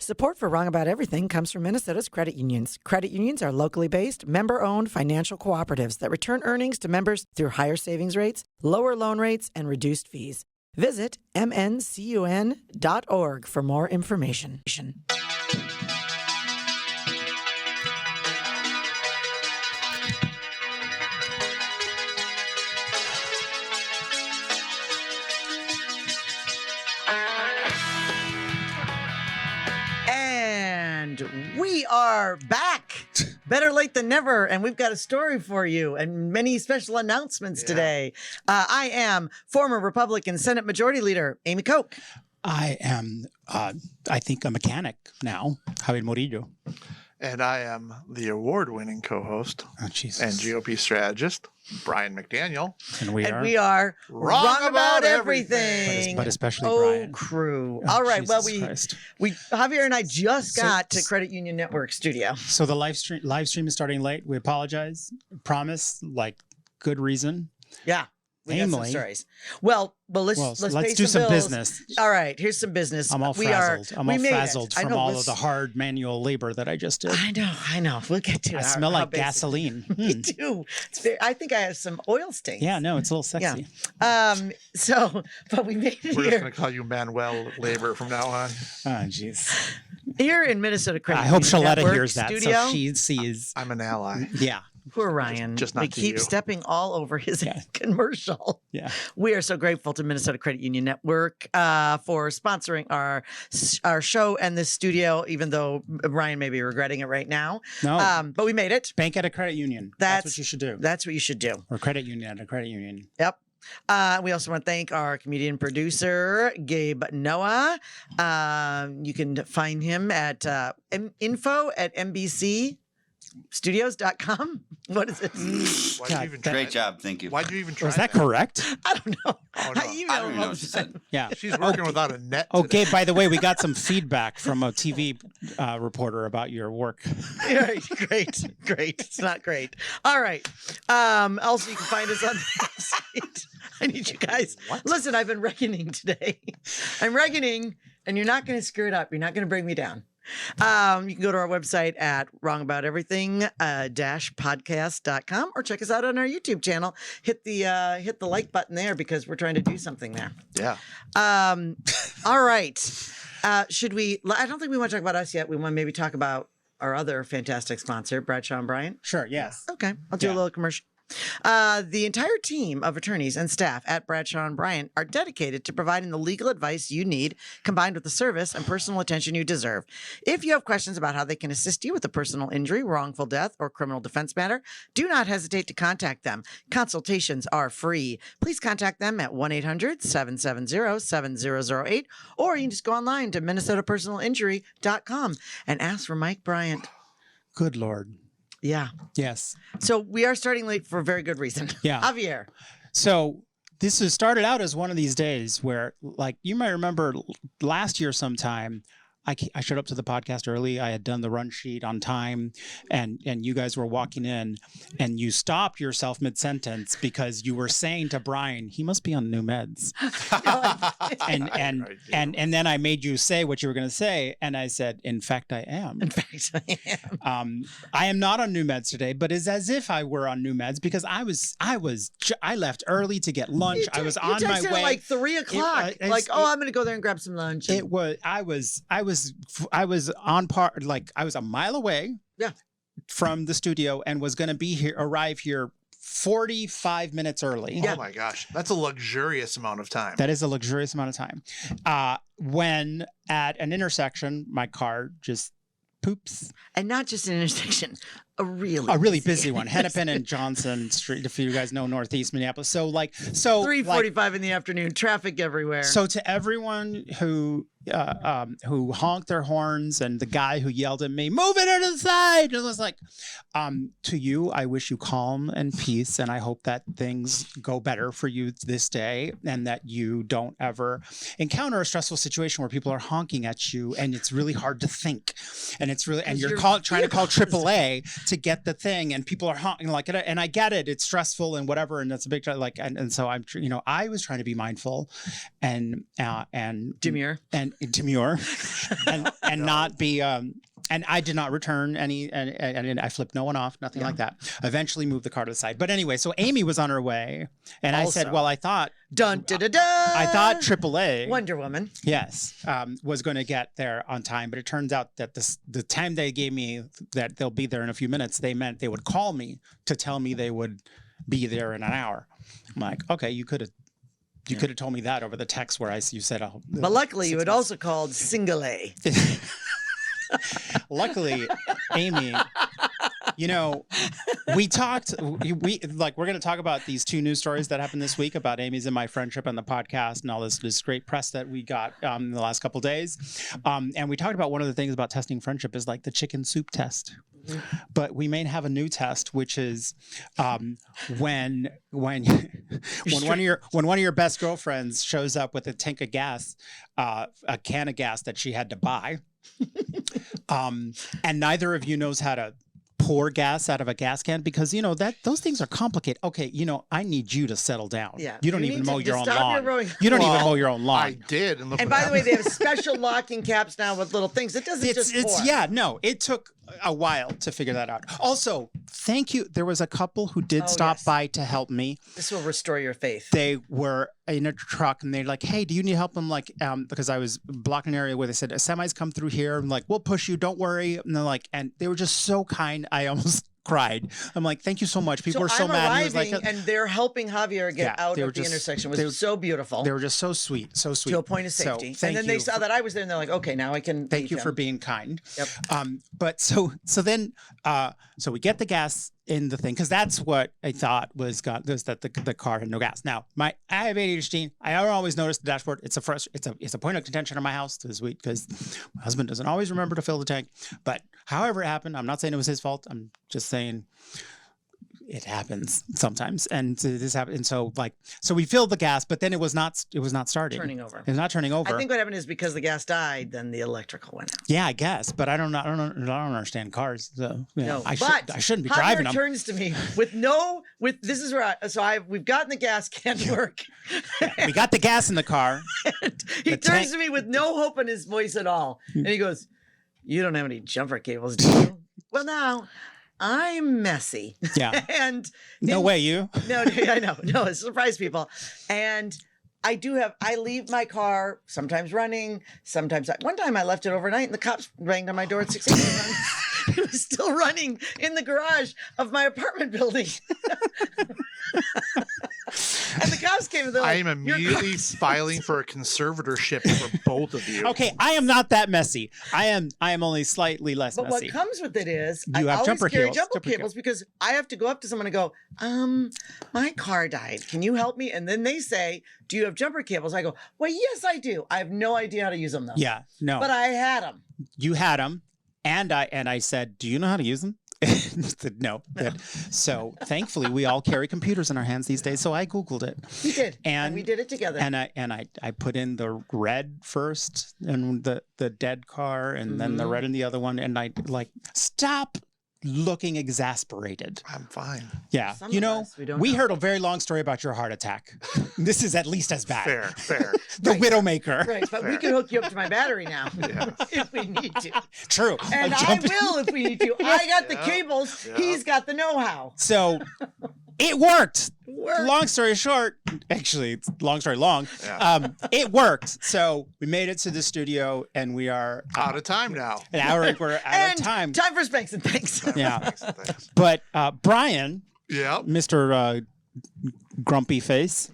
Support for Wrong About Everything comes from Minnesota's credit unions. Credit unions are locally based, member-owned financial cooperatives that return earnings to members through higher savings rates, lower loan rates, and reduced fees. Visit mncun.org for more information. And we are back. Better late than never. And we've got a story for you and many special announcements today. I am former Republican Senate Majority Leader Amy Koch. I am, I think, a mechanic now, Javier Murillo. And I am the award-winning co-host Oh, Jesus. and GOP strategist, Brian McDaniel. And We are wrong about everything. everything. But especially oh, Brian. crew. Oh, All right. Jesus Well, Christ. we Javier and I just got to Credit Union Network studio. So the live stream is starting late. We apologize. Promise, like, good reason. Yeah. We got some Namely- stories. Well, let's pay do some bills. business. All right, here's some business. I'm all frazzled. I'm all frazzled from all of the hard manual labor that I just did. I know. We'll get to it. I smell How like basic. gasoline. Me too. I think I have some oil stains. Yeah, no, it's a little sexy. But we made it We're just here. going to call you Manuel Labor from now on. Oh, jeez. Here in Minnesota Credit I hope Union Shaletta Network hears that studio. so she sees. I'm an ally. Yeah. Poor Ryan. Just not we to keep you. stepping all over his Yeah. commercial. Yeah. We are so grateful to Minnesota Credit Union Network for sponsoring our show and this studio, even though Ryan may be regretting it right now. No. But we made it. Bank at a credit union. That's what you should do. That's what you should do. Or credit union at a credit union. Yep. We also want to thank our comedian producer, Gabe Noah. You can find him at info@mbcstudios.com. What is it? Why'd you even try Great it? job. Thank you. Why'd you even try Was that correct? I don't know. Oh, no. I emailed I don't even know him. what she said. Yeah. She's working without a net today. Okay, by the way, we got some feedback from a TV reporter about your work. Right, great. It's not great. All right. Also, you can find us on the website. I need you guys. Listen, I've been reckoning today. I'm reckoning, and you're not going to screw it up. You're not going to bring me down. You can go to our website at wrongabouteverything-podcast.com or check us out on our YouTube channel. Hit the like button there because we're trying to do something there. Yeah. All right. Should we? I don't think we want to talk about us yet. We want to maybe talk about our other fantastic sponsor, Bradshaw and Bryant. Sure, yes. Okay, I'll do a Yeah. little commercial. The entire team of attorneys and staff at Bradshaw and Bryant are dedicated to providing the legal advice you need, combined with the service and personal attention you deserve. If you have questions about how they can assist you with a personal injury, wrongful death, or criminal defense matter, do not hesitate to contact them. Consultations are free. Please contact them at 1-800-770-7008, or you can just go online to minnesotapersonalinjury.com and ask for Mike Bryant. Good Lord. Yeah. Yes. So we are starting late for a very good reason. Yeah. Javier. So this has started out as one of these days where, like, you might remember last year sometime, I showed up to the podcast early. I had done the run sheet on time, and you guys were walking in, and you stopped yourself mid-sentence because you were saying to Brian, he must be on new meds. and then I made you say what you were going to say, and I said, in fact, I am. In fact, I am. I am not on new meds today, but it's as if I were on new meds because I left early to get lunch. I was on my texted way. at like 3 o'clock. I'm going to go there and grab some lunch. I was on par, like I was a mile away from the studio and was going to arrive here 45 minutes early. Oh my gosh. That's a luxurious amount of time. That is a luxurious amount of time. When at an intersection, my car just poops. And not just an intersection, a really busy one. Hennepin and Johnson Street, if you guys know Northeast Minneapolis. So 3:45 in the afternoon, traffic everywhere. So to everyone who honked their horns and the guy who yelled at me, move it to the side. And it was like, to you, I wish you calm and peace. And I hope that things go better for you this day and that you don't ever encounter a stressful situation where people are honking at you and it's really hard to think. And it's really, and you're trying to call AAA to get the thing and people are honking like it. And I get it. It's stressful and whatever. And that's a big, like, and so I'm, I was trying to be mindful and demure. And demure and not be and I did not return any, and I flipped no one off, nothing like that. Eventually moved the car to the side. But anyway, so Amy was on her way, and I said, Also. well, I thought AAA, Wonder Woman. yes, was going to get there on time, but it turns out that the time they gave me that they'll be there in a few minutes, they meant they would call me to tell me they would be there in an hour. I'm like, okay, you could have told me that over the text where you said, oh, But luckily, you 6 had months. also called Single A. Luckily, Amy, you know, we talked. We're going to talk about these 2 news stories that happened this week about Amy's and my friendship and the podcast and all this great press that we got in the last couple of days. And we talked about one of the things about testing friendship is like the chicken soup test. But we may have a new test, which is when one of your best girlfriends shows up with a tank of gas, a can of gas that she had to buy, and neither of you knows how to pour gas out of a gas can because that those things are complicated. Okay, I need you to settle down. Yeah. You don't You even need to mow your own just stop your lawn. rowing. You don't even Well, mow your own lawn. I did. And, look And what by the way, happened. they have special locking caps now with little things. It doesn't just pour. Yeah, no, it took a while to figure that out. Also, thank you. There was a couple who did Oh, stop yes. by to help me. This will restore your faith. They were in a truck and they're like, hey, do you need help? I'm like, because I was blocking an area where they said, semis come through here. I'm like, we'll push you. Don't worry. And they're like, and they were just so kind. I almost cried. I'm like, thank you so much. People were so I'm mad. arriving, He was like, and they're helping Javier get Yeah, out they of were the just- intersection. It they was so beautiful. they were just so sweet, so sweet. to a point of So, safety. thank And then they you saw that I was there, and they're like, "Okay, now I can." Thank leave you him. for being kind. Yep. But so then we get the gas in the thing because that's what I thought was that the car had no gas. Now I have ADHD. I always notice the dashboard. It's a point of contention in my house this week because my husband doesn't always remember to fill the tank. But however it happened, I'm not saying it was his fault. I'm just saying it happens sometimes, and this happened. And so we filled the gas, but then it was not starting. Turning over. It was not turning over. I think what happened is because the gas died, then the electrical went out. Yeah, I guess, but I don't understand cars. So No, I but shouldn't be Javier driving them. turns to me with this is where we've gotten the gas can work. We got the gas in the car. He The turns tank- to me with no hope in his voice at all, and he goes, "You don't have any jumper cables, do you?" Well, now I'm messy, Yeah. and No way, you. No, I know. No, it surprised people. And I leave my car sometimes running, sometimes. One time I left it overnight and the cops rang on my door at 6 a.m. It was still running in the garage of my apartment building. And the cops came and they're I like, am "Your immediately car's-" filing for a conservatorship for both of you. Okay, I am not that messy. I am only slightly less But messy. what comes with it is You I have always jumper carry cables, jumper jumper cables because I have to go up to someone and go, my car died. Can you help me? And then they say, do you have jumper cables? I go, well, yes, I do. I have no idea how to use them though. Yeah, no. But I had them. You had them, and I said, do you know how to use them? He said, no. Good. So thankfully, we all carry computers in our hands these days. So I Googled it. We did. And- we did it together. And I put in the red first and the dead car and then the Mhm. red in the other one. And I stop looking exasperated. I'm fine. Yeah. Some You of know, us, we don't we know. heard a very long story about your heart attack. This is at least as bad. Fair. The Right. Widowmaker. Right, but we Fair. can hook you up to my battery now Yeah. if we need to. True. And I'll I jump in. will if we need to. I got the Yeah. cables. Yeah. He's got the know-how. So it worked. Work. Long story short, actually, it's long story long. Yeah. It worked. So we made it to the studio, and we are Out of time now. an hour. We're out And of time. time for Spanks and Thanks. Yeah. Thanks. But Brian, Yep. Mr. Grumpy Face,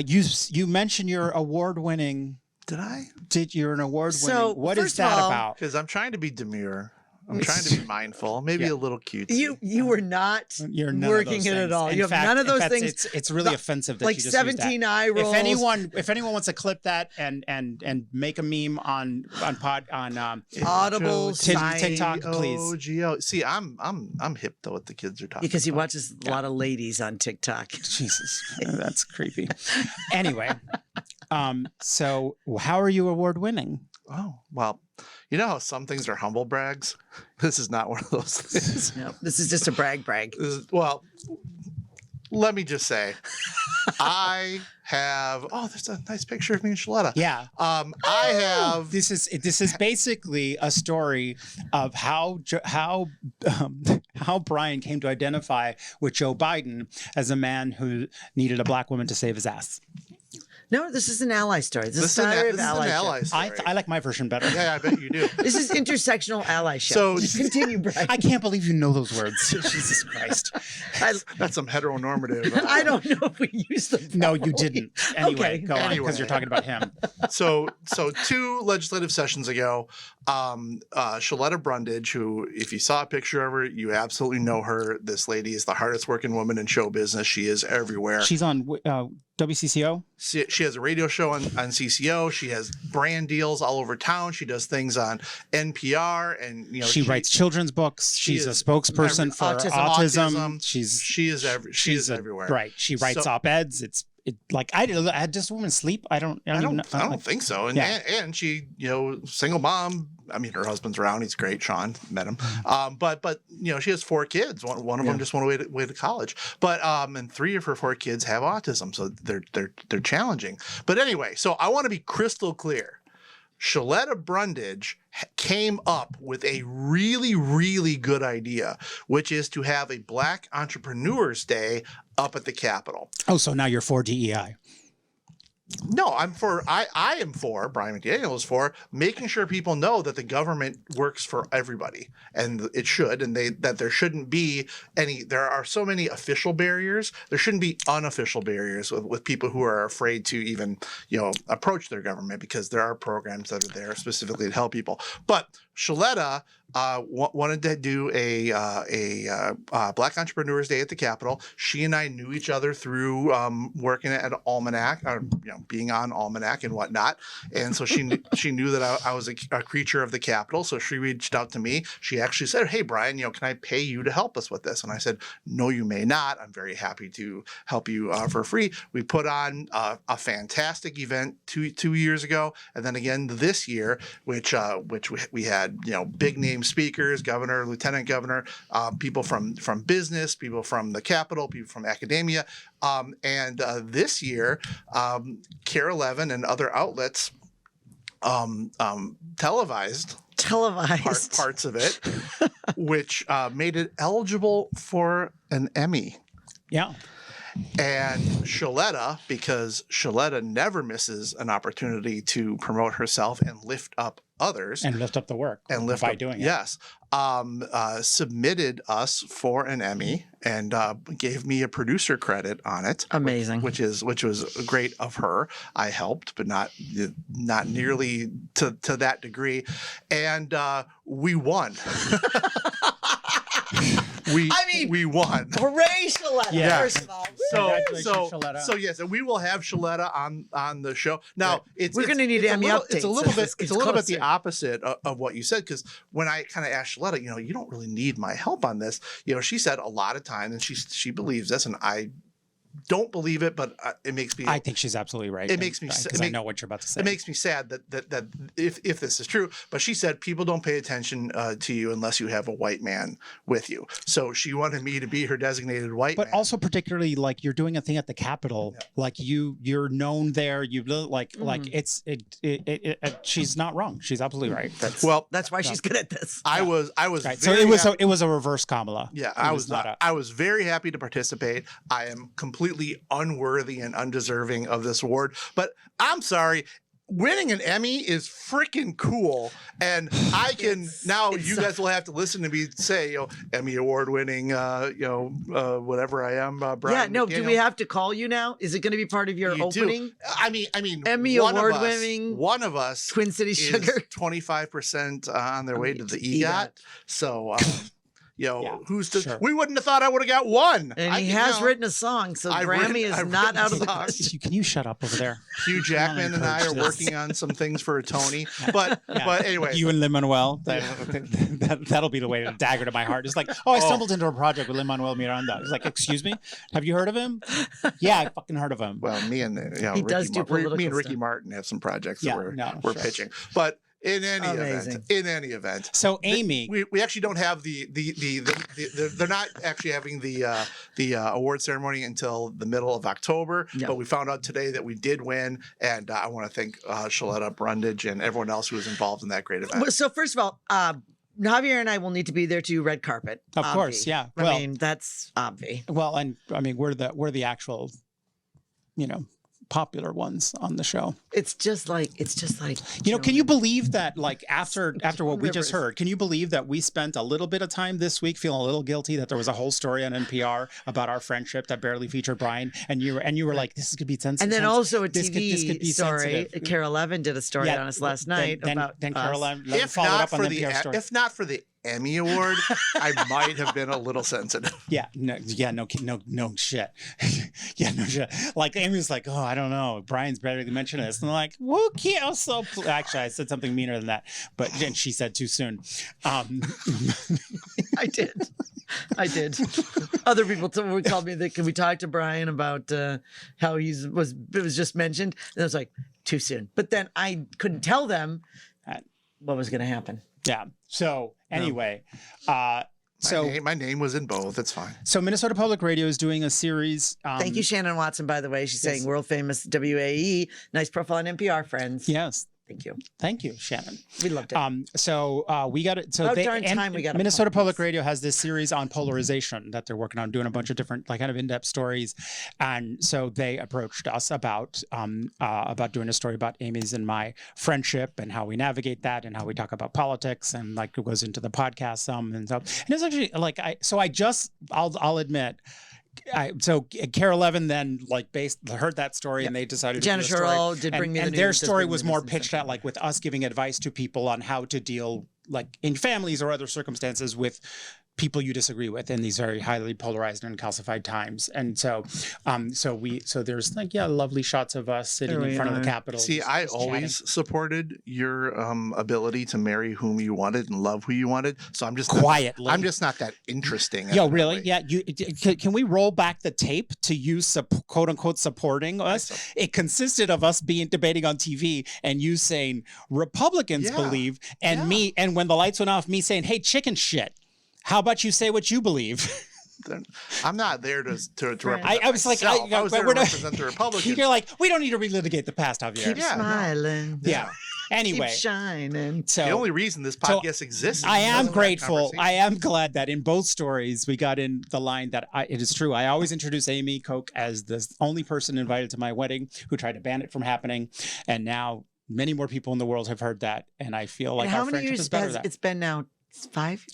you mentioned your award-winning. Did I? You're an award-winning. So, What is first of that all- about? Because I'm trying to be demure. I'm trying to be mindful. Maybe Yeah. a little cute. You were not You're none working of those it at things. all. In You have fact- none of in those fact, things. It's really The- offensive that like you just used that. 17 eye rolls. If anyone wants to clip that and make a meme on Audible, TikTok, please. OGO. See, I'm hip though what the kids are talking because he about. watches a lot of ladies on TikTok. Jesus, that's creepy. Anyway, so how are you award-winning? Oh, well, you know how some things are humble brags? This is not one of those things. No, this is just a brag. Well, let me just say, I have. Oh, there's a nice picture of me and Shaletta. Yeah. I have. This is basically a story of how Brian came to identify with Joe Biden as a man who needed a black woman to save his ass. No, this is an ally story. This is This a is story an of ally allyship. story. I like my version better. Yeah, I bet you do. This is intersectional allyship. So- Continue, Brian. I can't believe you know those words. Jesus Christ. That's some heteronormative. I don't know if we use them. No, you properly. didn't. Anyway, Okay. go on, Anyway. because you're talking about him. So 2 legislative sessions ago, Shaletta Brundage, who, if you saw a picture of her, you absolutely know her. This lady is the hardest working woman in show business. She is everywhere. She's on WCCO. She has a radio show on CCO. She has brand deals all over town. She does things on NPR, and She writes children's books. she She's a is spokesperson for autism. She's she is a- everywhere. Right. She writes So- op-eds. I had this woman sleep. I don't even know. I don't think so. And, Yeah. and she, single mom. I mean, her husband's around. He's great. Sean, met him. But she has 4 kids. One of them just went away to college. But and 3 of her 4 kids have autism, so they're challenging. But anyway, so I want to be crystal clear. Shaletta Brundage came up with a really, really good idea, which is to have a Black Entrepreneurs Day up at the Capitol. Oh, so now you're for DEI. No, I am for, Brian McDaniel is for making sure people know that the government works for everybody, and it should, and that there shouldn't be there are so many official barriers. There shouldn't be unofficial barriers with people who are afraid to even, approach their government, because there are programs that are there specifically to help people. But Shaletta wanted to do a Black Entrepreneurs Day at the Capitol. She and I knew each other through working at Almanac, or being on Almanac and whatnot. And so she knew that I was a creature of the Capitol. So she reached out to me. She actually said, "Hey, Brian, can I pay you to help us with this?" And I said, "No, you may not. I'm very happy to help you for free." We put on a fantastic event two years ago, and then again this year, which we had big name speakers, governor, lieutenant governor, people from business, people from the Capitol, people from academia, and this year, KARE 11 and other outlets televised parts of it, which made it eligible for an Emmy. Yeah. And Shaletta, because Shaletta never misses an opportunity to promote herself and lift up others And lift up the work by doing it. Yes, submitted us for an Emmy and gave me a producer credit on it. Amazing. which was great of her. I helped, but not nearly to that degree, and we won. We won. Hooray, Shaletta! Yeah. First of all, Congratulations, Shaletta. So yes, and we will have Shaletta on the show. Now We're gonna need Emmy updates It's a little as bit this it's gets a little bit the closer. opposite of what you said, because when I kind of asked Shaletta, you don't really need my help on this. She said a lot of times, and she believes this, and I don't believe it, but it makes me. I think she's absolutely right. It makes me because I know what you're about to say. It makes me sad that if this is true, but she said people don't pay attention to you unless you have a white man with you. So she wanted me to be her designated white But man. also particularly like you're doing a thing at the Capitol, like you're known there. You like she's not wrong. She's absolutely right. that's why she's good at this. I was Right. So very happy- it was a reverse Kamala. Yeah, It I was not. I was very happy to participate. I am completely unworthy and undeserving of this award, but I'm sorry. Winning an Emmy is freaking cool, and I can you guys will have to listen to me say, Emmy award winning, whatever I am. Brian Do McDaniel. we have to call you now? Is it going to be part of your You do. opening? I mean, Emmy one of award us- winning One of us Twin City is Sugar. 25% on their way to the EGOT. EGOT. So, who's to? Sure. We wouldn't have thought I would have got one. And he has written a song, so I've Grammy written- I've is not written out of the songs. question. Can you shut up over there? Hugh Jackman and I are encourage this. working on some things for a Tony, but anyway, You and Lin-Manuel, that'll be the way, the dagger to my heart. It's like, I stumbled into a project with Lin-Manuel Miranda. It's like, excuse me, have you heard of him? Yeah, I fucking heard of him. well, me and He does do political me and Ricky stuff. Martin have some projects Yeah, that we're no, we're sure. pitching, but In any Amazing. event. So Amy, We actually don't have the they're not actually having the award ceremony until the middle of October. Yeah. But we found out today that we did win, and I want to thank Shaletta Brundage and everyone else who was involved in that great event. Well, so first of all, Javier and I will need to be there to red carpet. Of course, obvi. yeah. I Well- mean, that's obvi. well, and I mean, we're the actual, popular ones on the show. It's just like Can you believe that, like, after what we just Rivers. heard, can you believe that we spent a little bit of time this week feeling a little guilty that there was a whole story on NPR about our friendship that barely featured Brian, and you were like, this could be sensitive. And then also a This TV could be story. sensitive. Carol Levin did a story on us last night about then us. Caroline if followed not up on for the the NPR story. if not for the Emmy Award, I might have been a little sensitive. No shit. Yeah, no shit. Like Amy was like, oh, I don't know. Brian's barely mentioned this. And I'm like, who cares? So actually, I said something meaner than that, but then she said too soon. I did. Other people called me that, can we talk to Brian about how it was just mentioned? And I was like, too soon. But then I couldn't tell them what was going to happen. Yeah. So anyway, My name was in both. It's fine. So Minnesota Public Radio is doing a series. Thank you, Shannon Watson, by the way. She's saying world famous WAE. Nice profile on NPR, friends. Yes. Thank you, Shannon. We loved it. So we got it. So About darn time we got a Minnesota podcast. Public Radio has this series on polarization that they're working on, doing a bunch of different, like, kind of in-depth stories, and so they approached us about doing a story about Amy's and my friendship and how we navigate that and how we talk about politics, and like it goes into the podcast some and stuff. And it's actually like I'll admit. So Carol Levin then heard that story and they decided Jana to do a story. Sherrill did bring me the and news. their just story bring me was the more news and pitched stuff. at like with us giving advice to people on how to deal like in families or other circumstances with people you disagree with in these very highly polarized and calcified times. And so there's lovely shots of us sitting There in we front of are. the Capitol. See, I always supported your ability to marry whom you wanted and love who you wanted. So I'm just Quietly. I'm just not that interesting. Yo, really? evidently. Yeah. Can we roll back the tape to you, quote unquote, supporting us? It consisted of us debating on TV and you saying Republicans Yeah. believe, and Yeah. me, and when the lights went off, me saying, "Hey, chicken shit. How about you say what you believe?" I'm not there to represent I was like, myself. I was there to we're not- represent the Republicans. You're like, we don't need to relitigate the past, Javier. Keep Yeah, no. smiling. Yeah. Anyway, Keep shining. so The only reason this podcast exists. I is am because of that grateful. conversation. I am glad that in both stories we got in the line that it is true. I always introduce Amy Koch as the only person invited to my wedding who tried to ban it from happening, and now many more people in the world have heard that, and I feel like And how our many friendship years is better has that it's been now? 5?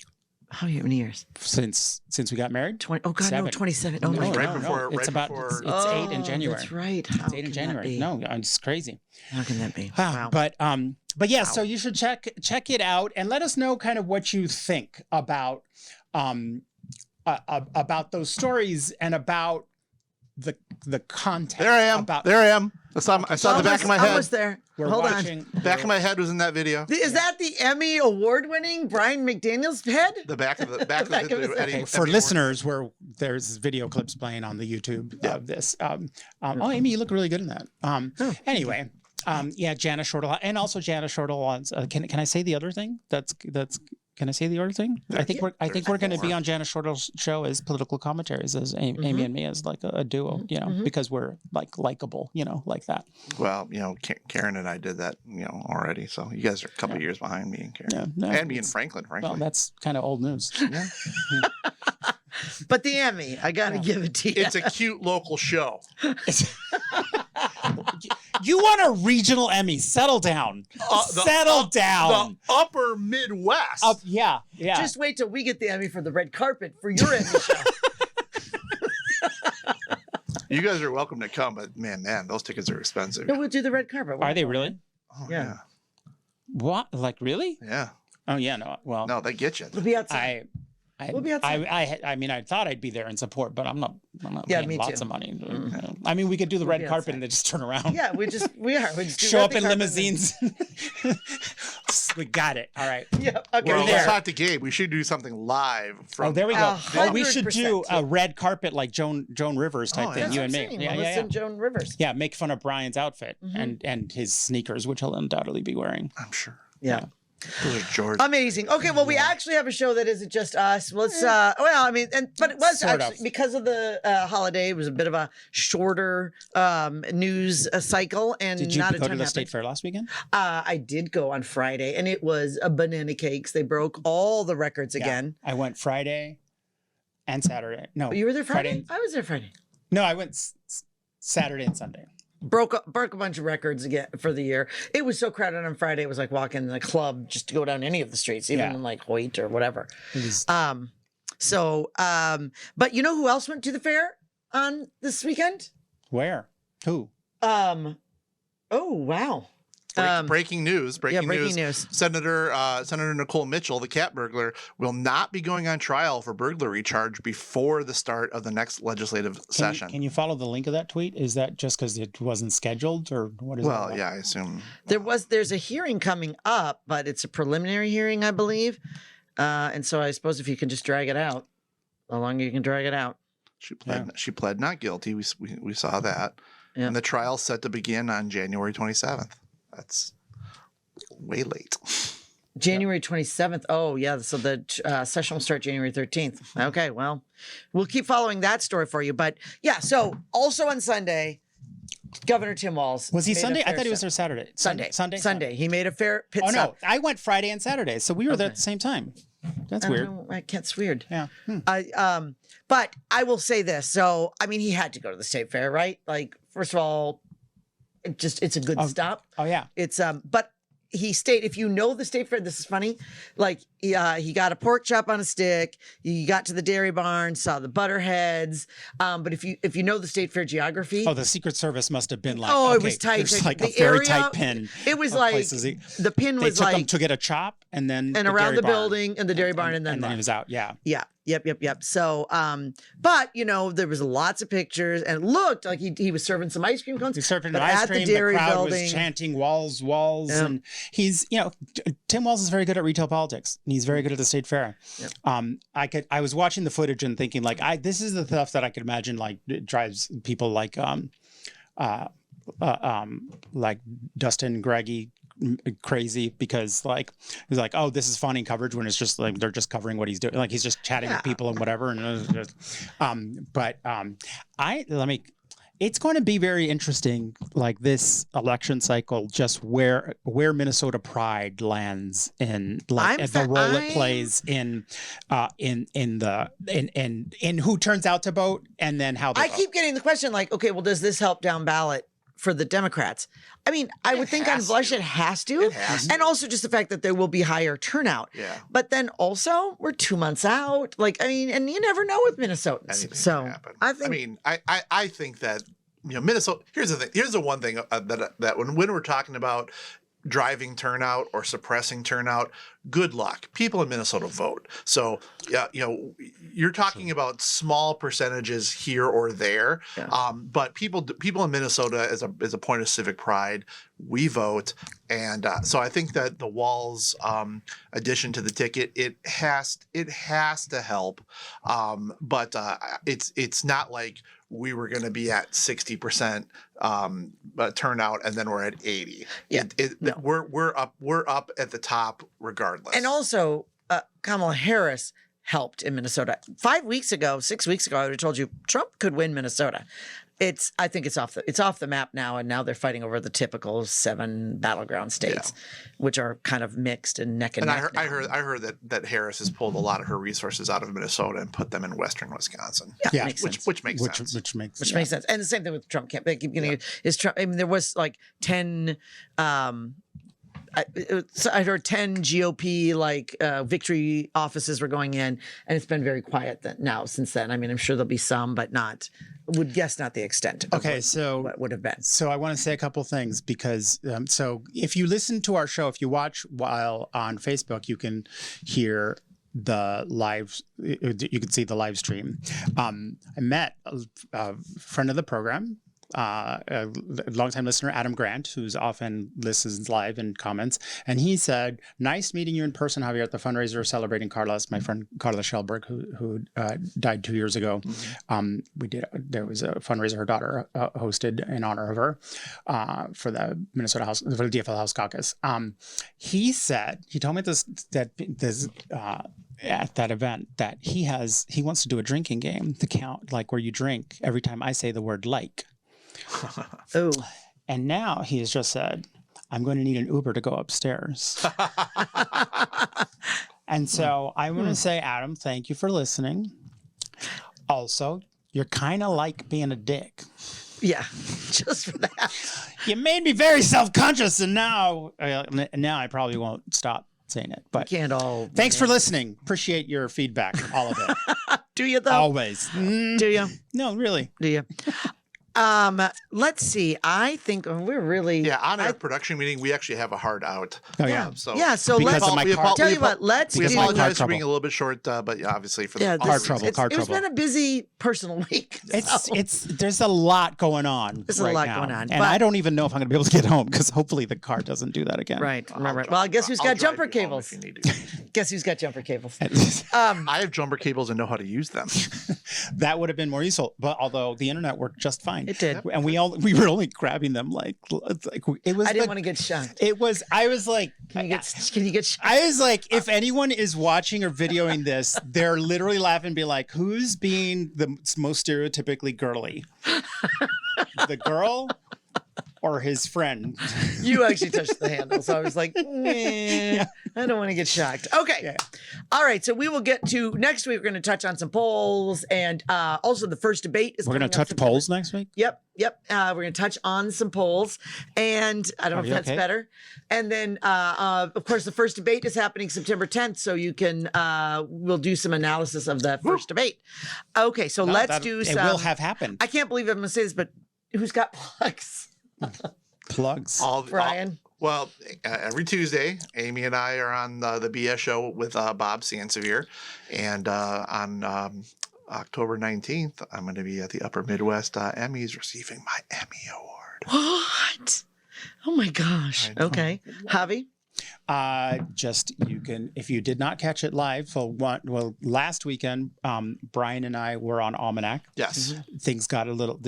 How many years? since we got married. 20. Oh God, 7. no, 27. Oh No, my Right God. no, before- no. right It's about before- it's 8 in Oh, January. That's right. It's How 8 in can that January. be? No, it's crazy. How can that be? Wow. But yeah, so you should check it out and let us know kind of what you think about those stories and about the content. There I am. There I am. I saw the back of my head. Almost there. We're Hold watching, Back of my head was in that video. on. Is that the Emmy award-winning Brian McDaniel's head? The back of the back of his head. Okay, for listeners, there's video clips playing on the YouTube of this. Oh, Amy, you look really good in that. Anyway, yeah, Jana Shortle, and also Jana Shortle. Can I say the other thing? Can I say the other thing? I think we're going to be on Jana Shortle's show as political commentaries, as Amy and me as like a duo, because we're like likable, like that. Well, Karen and I did that, already. So you guys are a couple years behind me and Karen. Yeah, no, and me and Franklin, frankly. Well, that's kind of old news. Yeah. But the Emmy, I got to give it to you. It's a cute local show. You want a regional Emmy? Settle down. Settle down. The upper Midwest. Yeah. Just wait till we get the Emmy for the red carpet for your Emmy show. You guys are welcome to come, but man, those tickets are expensive. No, we'll do the red carpet. Are they really? Oh, Yeah. What? Like really? Yeah. Oh yeah. No. Well, No, they get you. We'll be outside. We'll be outside. I mean, I thought I'd be there in support, but I'm not Yeah, paying me lots too. of money. I mean, we could do the red be carpet outside. and then just turn around. Yeah, we just do Show red up in carpet and- limousines. We got it. All right. Yeah. Okay. Well, there. let's talk to Gabe. We should do something live from. Oh, there we go. 100%, Well, we should do a yeah. red carpet like Joan Rivers type Oh, thing. yeah. That's You what and I'm me. saying. Yeah, Melissa yeah. and Joan Rivers. Yeah, make fun of Brian's outfit Mm-hmm. and his sneakers, which he'll undoubtedly be wearing. I'm sure. Yeah. Boy, George. Amazing. Okay, well, we actually have a show that isn't just us. Let's, well, I mean, but it was Sort actually of. because of the holiday. It was a bit of a shorter news cycle, and Did you not a go ton to the happened. State Fair last weekend? I did go on Friday, and it was a banana cakes. They broke all the records Yeah. again. I went Friday and Saturday. No, You were there Friday? and- I was there Friday. no, I went Saturday and Sunday. Broke a bunch of records again for the year. It was so crowded on Friday. It was like walking in a club just to go down any of the streets, even Yeah. in like Hoyt or whatever. It was, But you know who else went to the fair on this weekend? where? Who? Oh wow. Breaking news. Breaking breaking news. news. Senator Nicole Mitchell, the cat burglar, will not be going on trial for burglary charge before the start of the next legislative session. Can you follow the link of that tweet? Is that just because it wasn't scheduled, or what is it? Well, about? yeah, I assume. There's a hearing coming up, but it's a preliminary hearing, I believe. And so I suppose if you can just drag it out, the longer you can drag it out. She pled not guilty. We saw that. Yeah. And the trial's set to begin on January 27th. That's way late. January 27th. Oh, yeah. So the session will start January 13th. Okay. Well, we'll keep following that story for you. But yeah, so also on Sunday, Governor Tim Walz. Was he made a Sunday? I fair thought he was stop. there Saturday. Sunday. Sunday. He made a fair pit Oh, no. stop. I went Friday and Saturday. So we were there Okay. at the same time. That's I don't weird. know, it's weird. Yeah. But I will say this. So, I mean, he had to go to the state fair, right? Like, first of all, it's a good stop. Oh, yeah. It's but he stayed. If you know the state fair, this is funny. Like he got a pork chop on a stick. You got to the dairy barn, saw the butterheads. But if you know the state fair geography, Oh, the Secret Service must have been like, Oh, it okay, was tight. There's like The a very area- tight pin. it was of like places the pin they was took him like to get a chop and then and the around dairy the barn. building and the dairy barn, and then he left. was out. Yeah. Yeah. Yep. So, but you know, there was lots of pictures, and it looked like he was serving some ice cream cones. He's serving but ice at cream. the dairy crowd building, was chanting walls, Yeah. and he's, Tim Walz is very good at retail politics, and he's very good at the state fair. Yep. I was watching the footage and thinking like, this is the stuff that I could imagine like it drives people like Dustin Greggy crazy, because like he's like, oh, this is funny coverage when it's just like they're just covering what he's doing, like he's just chatting with people and whatever, and it's going to be very interesting, like this election cycle, just where Minnesota pride lands in like the role it plays in who turns out to vote, and then how they I vote. keep getting the question like, okay, well, does this help down ballot for the Democrats? I mean, I would think on has blush to. it has to. It has to. And also just the fact that there will be higher turnout. Yeah. But then also we're 2 months out. Like, I mean, and you never know with Minnesotans. Anything So can happen. I think I mean, I think that Minnesota. Here's the thing. Here's the one thing that when we're talking about driving turnout or suppressing turnout, good luck. People in Minnesota vote. So yeah, you're talking about small percentages here or there. Yeah. But people in Minnesota, as a point of civic pride, we vote, and so I think that the Walz addition to the ticket, it has to help. But it's not like we were going to be at 60% turnout and then we're at 80. Yeah. No. We're up at the top regardless. And also, Kamala Harris helped in Minnesota. 6 weeks ago, I would have told you Trump could win Minnesota. I think it's off the map now, and now they're fighting over the typical 7 battleground states, which are kind of mixed and neck and neck. I heard that Harris has pulled a lot of her resources out of Minnesota and put them in western Wisconsin. Yeah. Makes sense. Which makes sense. Which makes Makes sense. And the same thing with Trump campaign. Keep getting is Trump. I mean, there was like 10. I heard 10 GOP victory offices were going in, and it's been very quiet now since then. I mean, I'm sure there'll be some, but not. Would guess not the extent. Of what would have been. So I want to say a couple things, because so if you listen to our show, if you watch while on Facebook, you can hear the live, you can see the live stream. I met a friend of the program, a longtime listener, Adam Grant, who's often listens live and comments, and he said, "Nice meeting you in person, Javier, at the fundraiser celebrating Carlos, my friend Carla Schellberg, who died 2 years ago. There was a fundraiser her daughter hosted in honor of her for the Minnesota House, for the DFL House Caucus." He said, he told me at that event that he wants to do a drinking game to count like where you drink every time I say the word like. Oh, And now he has just said, "I'm going to need an Uber to go upstairs." And so I want to say, Adam, thank you for listening. Also, you're kind of like being a dick. yeah, just for that. You made me very self-conscious, and now I probably won't stop saying it. But Can't all. thanks for listening. Appreciate your feedback, all of it. Do you though? Always. Do you? No, really. Do you? Let's see. I think we're really. Yeah, on our production meeting, we actually have a hard out. Oh, yeah. So Yeah. So Because let's of my we car- apo- tell we you apo- what. Let's we Because do. of my car apologize for trouble. being a little bit short, but yeah, obviously for the Yeah, Car trouble, car It's trouble. been a busy personal week. so- There's a lot going on. There's a right lot now. going on, And but- I don't even know if I'm going to be able to get home because hopefully the car doesn't do that again. Right. I'll Right. dri- Well, I guess who's I'll got drive jumper you home cables? if you need to. Guess who's got jumper cables? At least I have jumper cables and know how to use them. that would have been more useful. But although the internet worked just fine. It did. And we were only grabbing them like it was. I didn't want to get shocked. It was. I was like. Can you get shocked? I was like, if anyone is watching or videoing this, they're literally laughing and be like, who's being the most stereotypically girly? The girl or his friend? You actually touched the handle, so I was like, I don't want to get shocked. Okay. Yeah. All right. So we will get to next week. We're going to touch on some polls, and also the first debate is We're going coming to up touch September- polls next week? Yep. We're going to touch on some polls, and I don't know Are if you that's okay? better. And then, of course, the first debate is happening September 10th, so you can we'll do some analysis of that first debate. Okay, so let's do some. It will have happened. I can't believe I'm going to say this, but who's got plugs? Plugs. Brian. Well, every Tuesday, Amy and I are on the BS show with Bob Sansevier. And on October 19th, I'm going to be at the Upper Midwest Emmys receiving my Emmy Award. What? Oh my gosh. I know. Okay. Javi? Just you can, if you did not catch it live, last weekend, Brian and I were on Almanac. Yes. Things got a little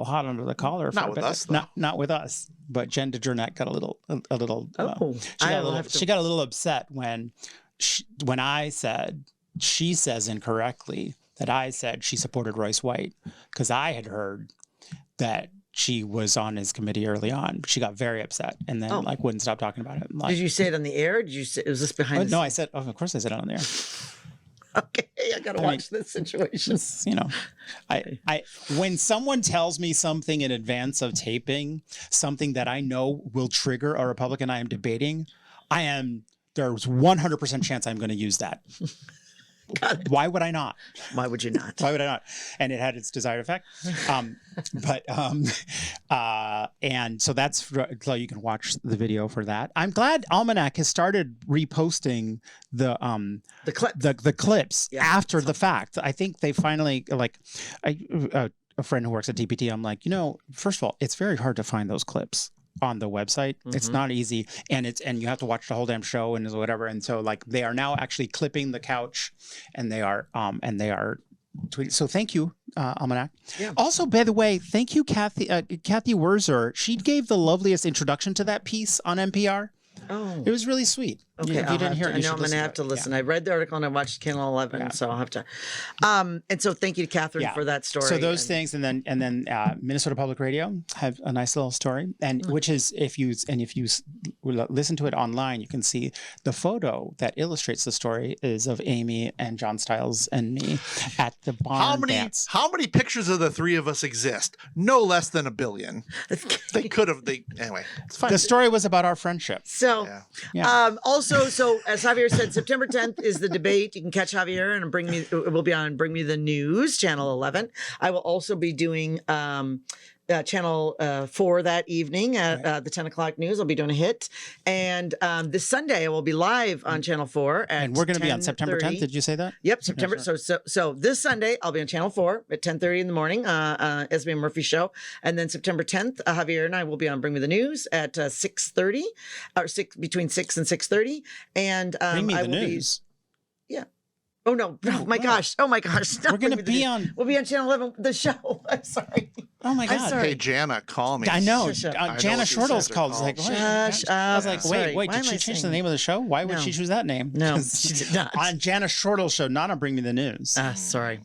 hot under the collar. Not for a with bit. us, though. Not with us, but Jen DeJournette got a little. Oh, She got a little upset when I said she says incorrectly that I said she supported Royce White because I had heard that she was on his committee early on. She got very upset and then wouldn't stop talking about it. Did you say it on the air? Did you say was this behind? No, I said. Oh, of course, I said it on there. Okay, I gotta watch this situation. It's, I when someone tells me something in advance of taping, something that I know will trigger a Republican I am debating, there's 100% chance I'm going to use that. Why would I not? Why would you not? Why would I not? And it had its desired effect. And so so you can watch the video for that. I'm glad Almanac has started reposting the clip. the clips Yeah. after the fact. I think they finally a friend who works at TPT. I'm like, first of all, it's very hard to find those clips on the website. It's not easy, and you have to watch the whole damn show and whatever. And so they are now actually clipping the couch, and they are tweeting. So thank you, Almanac. Yeah. Also, by the way, thank you, Kathy Wurzer. She gave the loveliest introduction to that piece on NPR. Oh, It was really sweet. okay. If you didn't hear it, I you know should I'm gonna listen have to it. listen. I read the article and I watched Channel 11, so I'll have to. And so thank you to Catherine for that story. So those things, and then Minnesota Public Radio have a nice little story, and which is if you listen to it online, you can see the photo that illustrates the story is of Amy and John Stiles and me at the barn dance. How many pictures of the three of us exist? No less than 1 billion. They could have. Anyway, it's fine. The story was about our friendship. So, Yeah. also, as Javier said, September 10th is the debate. You can catch Javier and it will be on Bring Me the News, Channel 11. I will also be doing Channel 4 that evening at the 10 o'clock news. I'll be doing a hit. And this Sunday, I will be live on Channel 4 at And we're going to be on September 10th. 10:30. Did you say that? Yep, September. So this Sunday I'll be on Channel 4 at 10:30 in the morning, Esme and Murphy show, and then September 10th, Javier and I will be on Bring Me the News at 6:30, or between 6 and 6:30, and Bring me I the will news. be. Yeah. Oh no! Oh my gosh! Oh my gosh! We're going to be on. We'll be on Channel 11. The show. I'm sorry. Oh my I'm God. sorry. Hey, Jana, call me. I know. Shush up. I know Jana what you Shortles said, called. they're Like, called. what? Shush I was up. like, Sorry. wait, Why did am I she change the saying- name of the show? Why would No. she choose that name? No, 'Cause she did not. On Jana Shortles show, not on Bring Me the News. Sorry.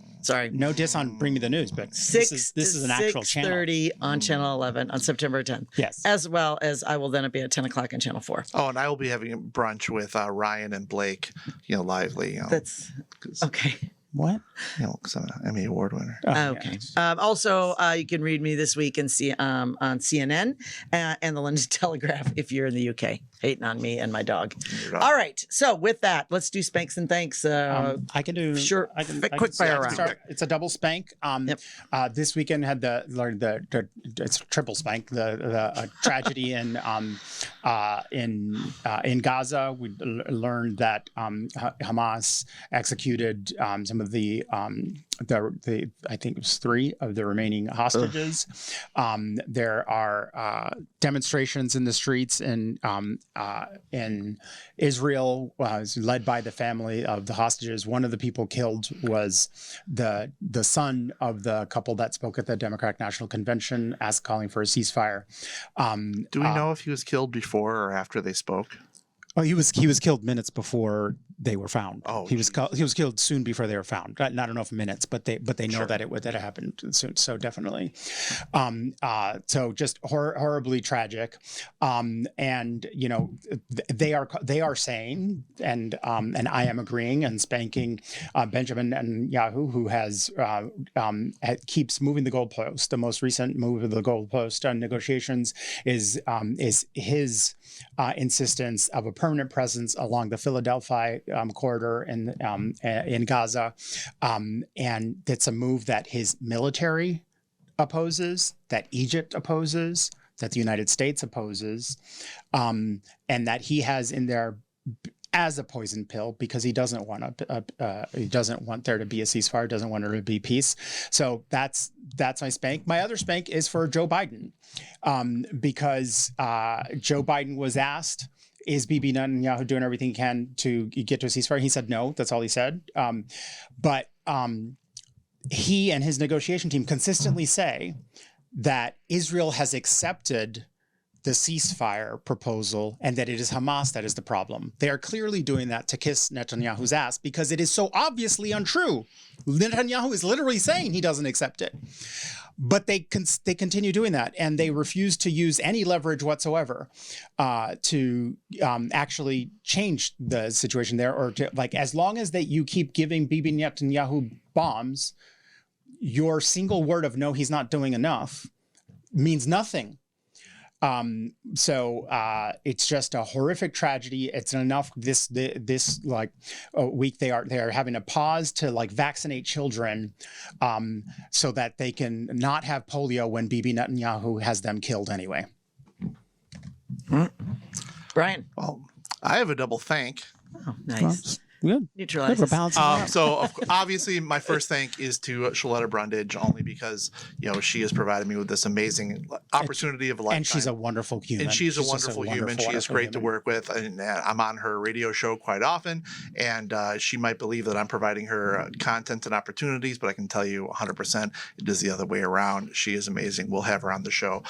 No diss on Bring Me the News, but Six this is an actual channel. 6:30 on Channel 11 on September 10th. Yes. As well as I will then be at 10 o'clock on Channel 4. Oh, and I will be having a brunch with Ryan and Blake, lively, That's 'cause, okay. What? 'cause I'm an Emmy Award winner. Oh, Okay. yeah. Also, you can read me this week on CNN and the London Telegraph if you're in the UK. Hating on me and my dog. All right. So with that, let's do spanks and thanks. I can do sure. I can, Quick fire I can round. start. It's a double spank. Yep. This weekend had the it's triple spank. The tragedy in Gaza. We learned that Hamas executed some of the I think it was 3 of the remaining hostages. There are demonstrations in the streets in Israel, led by the family of the hostages. One of the people killed was the son of the couple that spoke at the Democratic National Convention, calling for a ceasefire. Do we know if he was killed before or after they spoke? Oh, he was killed minutes before they were found. Oh, he was killed soon before they were found. I don't know if minutes, but they know Sure. that it happened soon. So definitely, so just horribly tragic. And they are saying, and I am agreeing and spanking Benjamin Netanyahu, who has keeps moving the goalpost. The most recent move of the goalpost on negotiations is his insistence of a permanent presence along the Philadelphia corridor in Gaza, and it's a move that his military opposes, that Egypt opposes, that the United States opposes, and that he has in there as a poison pill because he doesn't want there to be a ceasefire, doesn't want there to be peace. So that's my spank. My other spank is for Joe Biden, because Joe Biden was asked, is Bibi Netanyahu doing everything he can to get to a ceasefire? He said no. That's all he said. But he and his negotiation team consistently say that Israel has accepted the ceasefire proposal and that it is Hamas that is the problem. They are clearly doing that to kiss Netanyahu's ass because it is so obviously untrue. Netanyahu is literally saying he doesn't accept it. But they continue doing that, and they refuse to use any leverage whatsoever to actually change the situation there, or to, as long as you keep giving Bibi Netanyahu bombs, your single word of no, he's not doing enough means nothing. So it's just a horrific tragedy. It's enough this week they are having a pause to vaccinate children so that they can not have polio when Bibi Netanyahu has them killed anyway. Brian. Well, I have a double thank. Oh, nice. Good. Neutralize. We're balancing it out. So obviously my first thank is to Shaletta Brundage, only because she has provided me with this amazing opportunity of a lifetime. And she's a wonderful human. And she's a just wonderful human. She is great to work with. And I'm on her radio show quite often. And she might believe that I'm providing her content and opportunities, but I can tell you 100% it is the other way around. She is amazing. We'll have her on the show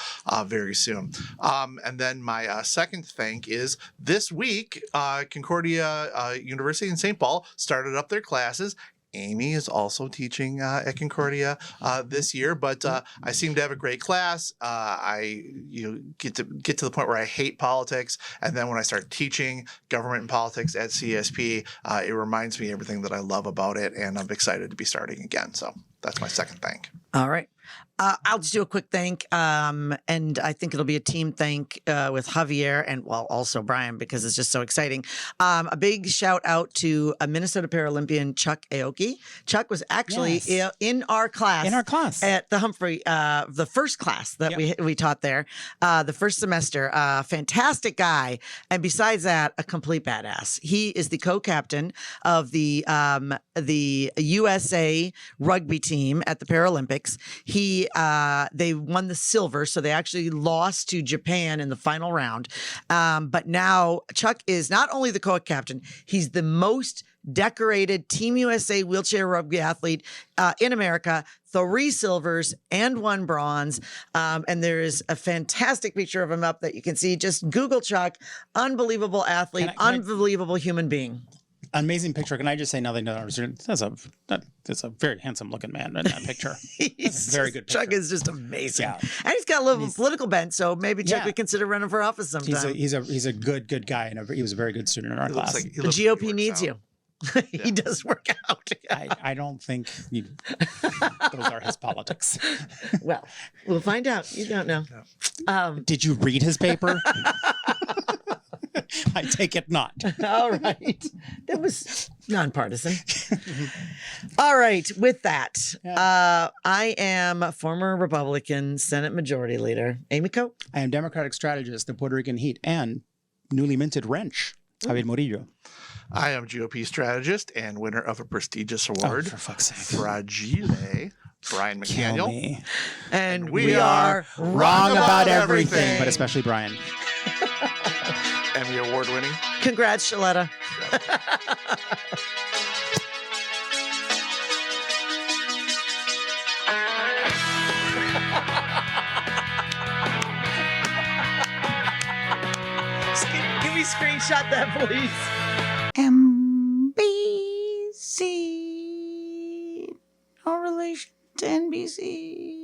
very soon. And then my second thank is this week, Concordia University in St. Paul started up their classes. Amy is also teaching at Concordia this year, but I seem to have a great class. I get to the point where I hate politics, and then when I start teaching government and politics at CSP, it reminds me everything that I love about it, and I'm excited to be starting again. So that's my second thank. All right. I'll just do a quick thank, and I think it'll be a team thank with Javier and also Brian because it's just so exciting. A big shout out to a Minnesota Paralympian, Chuck Aoki. Chuck was actually Yes. in our class. In our class. At the Humphrey, the first class that we taught there, the first semester. Fantastic guy, and besides that, a complete badass. He is the co-captain of the USA rugby team at the Paralympics. They won the silver, so they actually lost to Japan in the final round. But now Chuck is not only the co-captain, he's the most decorated Team USA wheelchair rugby athlete in America. 3 silvers and 1 bronze. And there is a fantastic picture of him up that you can see. Just Google Chuck. Unbelievable athlete, unbelievable human being. Amazing picture. Can I just say nothing to our student? That's a very handsome looking man in that picture. That's a very good picture. Chuck is just amazing. Yeah. And he's got a little political bent, so maybe Chuck Yeah. would consider running for office sometime. He's a good guy, and he was a very good student in our He looks class. like The he looks like he GOP works needs out. you. He does work out. I don't think those are his politics. Well, we'll find out. You don't know. Did you read his paper? I take it not. All right. That was nonpartisan. All right. With that, I am former Republican Senate Majority Leader Amy Coe. I am Democratic strategist, the Puerto Rican Heat, and newly minted wrench, Javier Murillo. I am GOP strategist and winner of a prestigious award, Oh, for fuck's sake. Fragile, Brian Kill McDaniel. me. And we we are Wrong about everything, everything. but especially Brian. Emmy award winning. Congrats, Shaletta. Can we screenshot that, please? NBC. No relation to NBC.